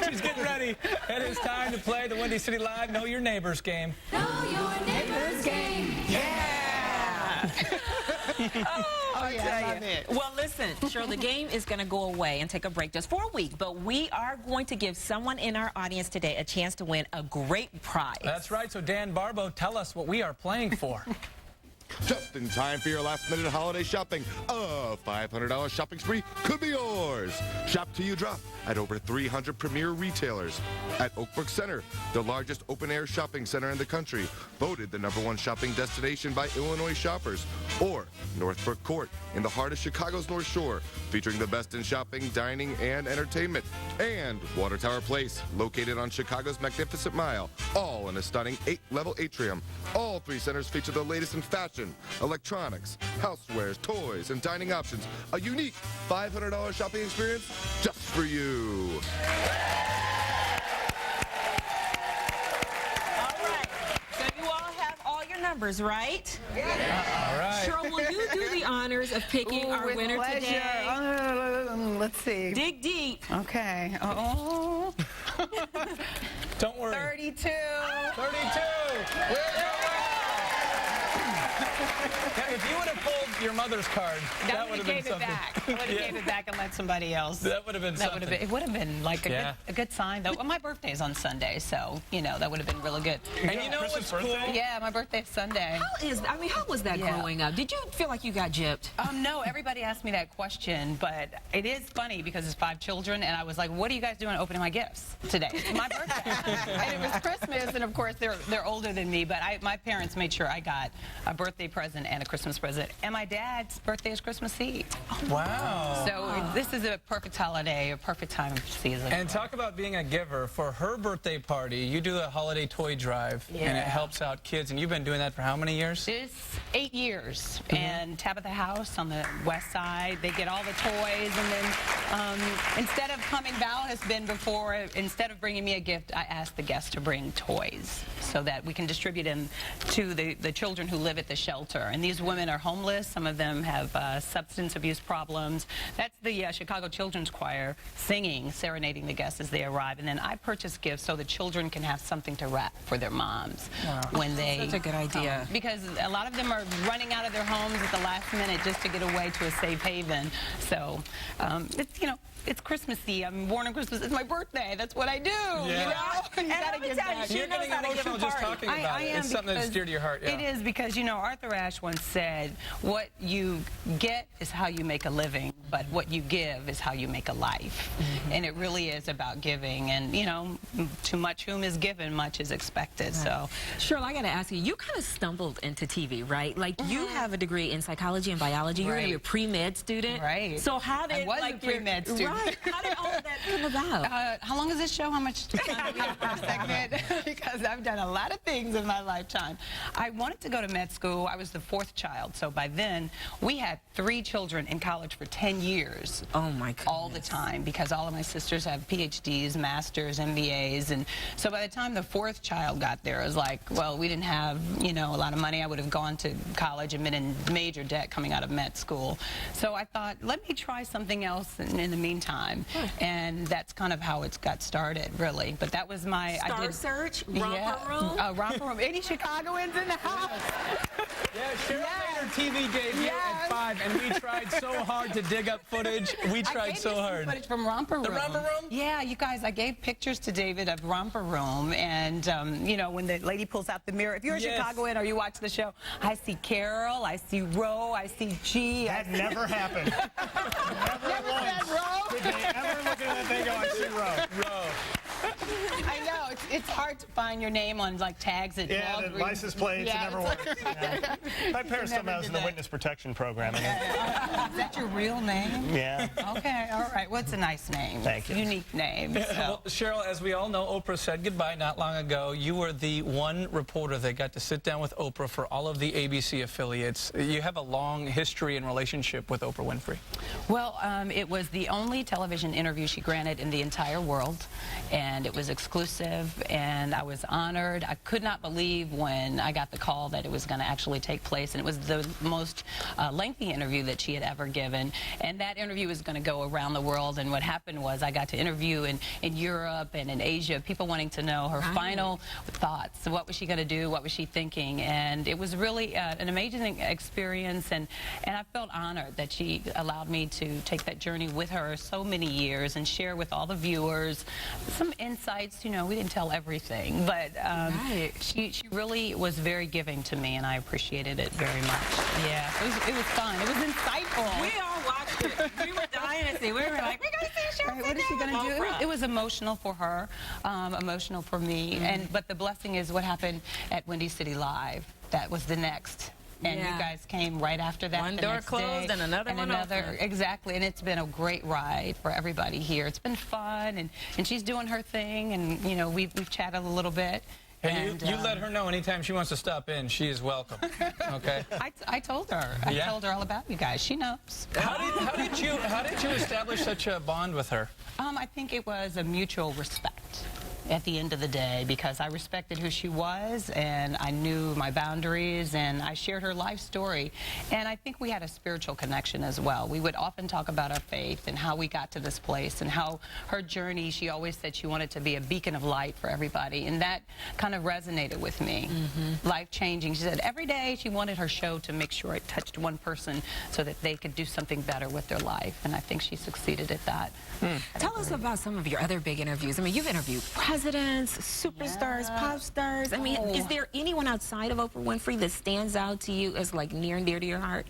She's getting ready. It is time to play the Windy City Live Know Your Neighbors game. Know Your Neighbors game. Yeah! I love it. Well, listen, Cheryl, the game is going to go away and take a break just for a week, but we are going to give someone in our audience today a chance to win a great prize. That's right. So, Dan Barbo, tell us what we are playing for. Just in time for your last-minute holiday shopping. A $500 shopping spree could be yours. Shop till you drop at over 300 premier retailers. At Oakbrook Center, the largest open-air shopping center in the country, voted the #1 shopping destination by Illinois shoppers. Or Northbrook Court in the heart of Chicago's North Shore, featuring the best in shopping, dining, and entertainment. And Water Tower Place, located on Chicago's Magnificent Mile, all in a stunning 8-level atrium. All 3 centers feature the latest in fashion, electronics, housewares, toys, and dining options. A unique $500 shopping experience just for you. All right. So you all have all your numbers, right? Yeah. All right. Cheryl, will you do the honors of picking our with winner pleasure. today? Let's see. Dig deep. Okay. Oh. Don't worry. 32. 32. Now, if you would have pulled your mother's card, that would have been something. I would have gave it back and let somebody else. That would have been something. It would have been like a good sign. Though, well, my birthday's on Sunday, so that would have been really good. And you know what's cool? Yeah, my birthday's Sunday. How was that growing up? Did you feel like you got gypped? No, everybody asked me that question, but it is funny because it's 5 children, and I was like, what are you guys doing opening my gifts today? It's my birthday. And it was Christmas, and of course, they're older than me, but my parents made sure I got a birthday present and a Christmas present, and my dad's birthday is Christmas Eve. Wow. So this is a perfect holiday, a perfect time of season. And talk about being a giver. For her birthday party, you do a holiday toy drive, and it helps out kids, and you've been doing that for how many years? It's 8 years, and Tabitha House on the west side, they get all the toys, and then instead of coming, Val has been before, instead of bringing me a gift, I ask the guests to bring toys so that we can distribute them to the children who live at the shelter. And these women are homeless. Some of them have substance abuse problems. That's the Chicago Children's Choir singing, serenading the guests as they arrive. And then I purchase gifts so the children can have something to wrap for their moms when they That's a good idea. come. Because a lot of them are running out of their homes at the last minute just to get away to a safe haven. So it's Christmassy. I'm born on Christmas. It's my birthday. That's what I do. Yeah. You gotta give back. You're getting emotional just talking about it. It's something that's dear to your heart. Yeah. It is because, Arthur Ashe once said, what you get is how you make a living, but what you give is how you make a life. And it really is about giving. And, too much whom is given, much is expected. So, Cheryl, I got to ask you, you kind of stumbled into TV, right? Like, you have a degree in psychology and biology. You're a pre-med student. Right. So how did, I was a pre-med student. Right. How did all of that come about? How long is this show? How much time do we have for a segment? Because I've done a lot of things in my lifetime. I wanted to go to med school. I was the 4th child. So by then, we had 3 children in college for 10 years. Oh, my goodness. All the time, because all of my sisters have PhDs, masters, MBAs. And so by the time the 4th child got there, it was like, well, we didn't have, a lot of money. I would have gone to college and been in major debt coming out of med school. So I thought, let me try something else in the meantime. And that's kind of how it got started, really. But that was my... Star Search? Romper Room? Romper Room. Any Chicagoans in the house? Yeah, Cheryl made her TV debut at 5, and we tried so hard to dig up footage. We tried so hard. Footage from Romper Room. The Romper Room? Yeah, you guys, I gave pictures to David of Romper Room, and when the lady pulls out the mirror, if you're a Chicagoan or you watch the show, I see Carol, I see Ro, I see G. That never happened. Never once did they ever look at that thing and go, I see Ro. I know, it's hard to find your name on tags at Walgreens. The license plates, it never worked. My parents told me I was in the witness protection program. Is that your real name? Yeah. Okay, all right. Well, it's a nice name. Thank you. Unique name. So. Well, Cheryl, as we all know, Oprah said goodbye not long ago. You were the one reporter that got to sit down with Oprah for all of the ABC affiliates. You have a long history and relationship with Oprah Winfrey. Well, it was the only television interview she granted in the entire world, and It was exclusive, and I was honored. I could not believe when I got the call that it was going to actually take place, and it was the most lengthy interview that she had ever given, and that interview was going to go around the world. And what happened was I got to interview in Europe and in Asia, people wanting to know her final thoughts. What was she going to do? What was she thinking? And it was really an amazing experience, and I felt honored that she allowed me to take that journey with her so many years and share with all the viewers some insights. You know, we didn't tell everything, but she really was very giving to me, and I appreciated it very much. Yeah, it was fun. It was insightful. We all watched it. We were dying to see. We were like, we're going to see Cheryl. What is she going to do? It was emotional for her, emotional for me, but the blessing is what happened at Windy City Live. That was the next. And you guys came right after that. One the door next closed day, and another one open. Exactly, and it's been a great ride for everybody here. It's been fun, and she's doing her thing, and you know we've chatted a little bit. And you let her know anytime she wants to stop in, she is welcome. Okay. I told her. I told her all about you guys. She knows. How did you establish such a bond with her? I think it was a mutual respect at the end of the day, because I respected who she was, and I knew my boundaries, and I shared her life story, and I think we had a spiritual connection as well. We would often talk about our faith and how we got to this place and how her journey, she always said she wanted to be a beacon of light for everybody, and that kind of resonated with me. Life-changing. She said every day she wanted her show to make sure it touched one person so that they could do something better with their life, and I think she succeeded at that. Tell us about some of your other big interviews. I mean, you've interviewed presidents, superstars, pop stars. I mean, is there anyone outside of Oprah Winfrey that stands out to you as like near and dear to your heart?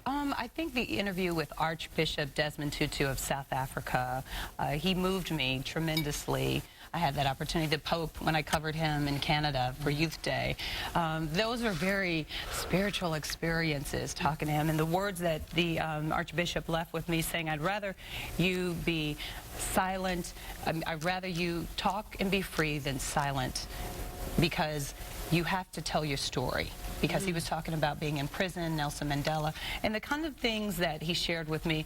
I think the interview with Archbishop Desmond Tutu of South Africa, he moved me tremendously. I had that opportunity. The Pope, when I covered him in Canada for Youth Day, those are very spiritual experiences, talking to him. And the words that the Archbishop left with me saying, I'd rather you be silent, I'd rather you talk and be free than silent, because you have to tell your story. Because he was talking about being in prison, Nelson Mandela, and the kind of things that he shared with me.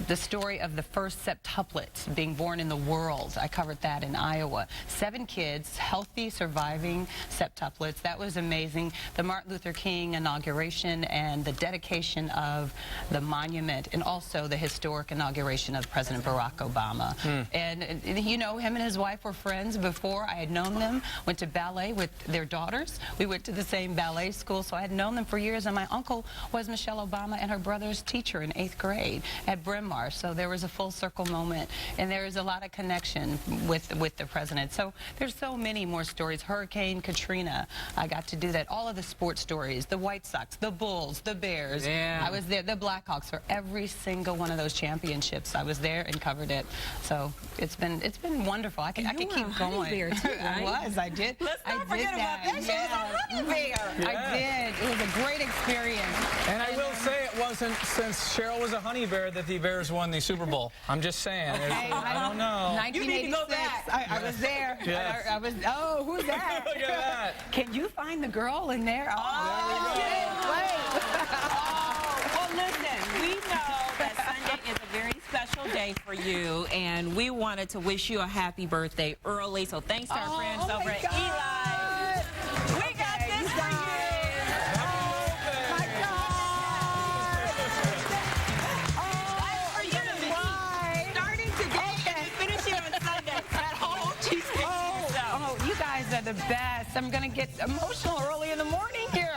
The story of the first septuplet being born in the world. I covered that in Iowa. 7 kids, healthy, surviving septuplets. That was amazing. The Martin Luther King inauguration and the dedication of the monument, and also the historic inauguration of President Barack Obama. And you know, him and his wife were friends before. I had known them, went to ballet with their daughters. We went to the same ballet school, so I had known them for years, and my uncle was Michelle Obama and her brother's teacher in 8th grade at Bryn Mawr, so there was a full circle moment, and there is a lot of connection with the president. So there's so many more stories. Hurricane Katrina, I got to do that. All of the sports stories, the White Sox, the Bulls, the Bears. I was there, the Blackhawks, for every single one of those championships. I was there and covered it. So it's been wonderful. I could keep going. Bear too, right? I did. Let's not forget about that. She was a honey bear. I did. It was a great experience. And I will say it wasn't since Cheryl was a honey bear that the Bears won the Super Bowl. I'm just saying. Hey, I don't know. 1986. You need to go back. I was there. Yes. I was. Oh, who's that? Look at that. Can you find the girl in there? Oh, Wait. Well, listen, we know that Sunday is a very special day for you, and we wanted to wish you a happy birthday early. So thanks to our friends over at Eli. We got this for you. For you to be starting today and finishing on Sunday at home. you guys are the best. I'm going to get emotional early in the morning here.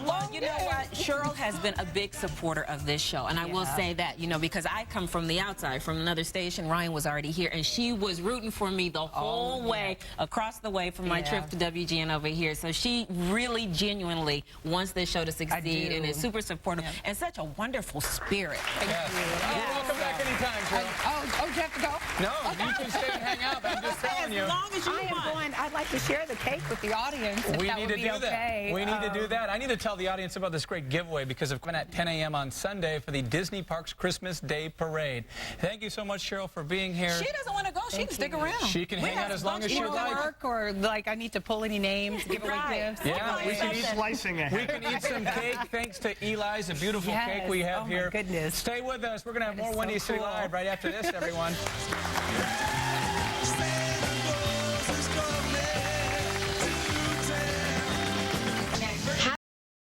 Well, you know what? Cheryl has been a big supporter of this show, and I will say that, you know, because I come from the outside, from another station. Ryan was already here, and she was rooting for me the whole way across the way from my trip to WGN over here. So she really genuinely wants this show to succeed and is super supportive and such a wonderful spirit. You're welcome back anytime, Cheryl. Do you have to go? No, you can stay and hang out, but I'm just telling you. As long as you want. I'd like to share the cake with the audience. We need to do that. We need to do that. I need to tell the audience about this great giveaway because of coming at 10 a.m. on Sunday for the Disney Parks Christmas Day Parade. Thank you so much, Cheryl, for being here. She doesn't want to go. She can stick around. She can hang out as long as she would like. Work or like I need to pull any names, give away gifts. Yeah, we can eat slicing ahead. We can eat some cake thanks to Eli's, a beautiful cake we have here. Oh my goodness. Stay with us. We're going to have more Wendy City Live right after this, everyone.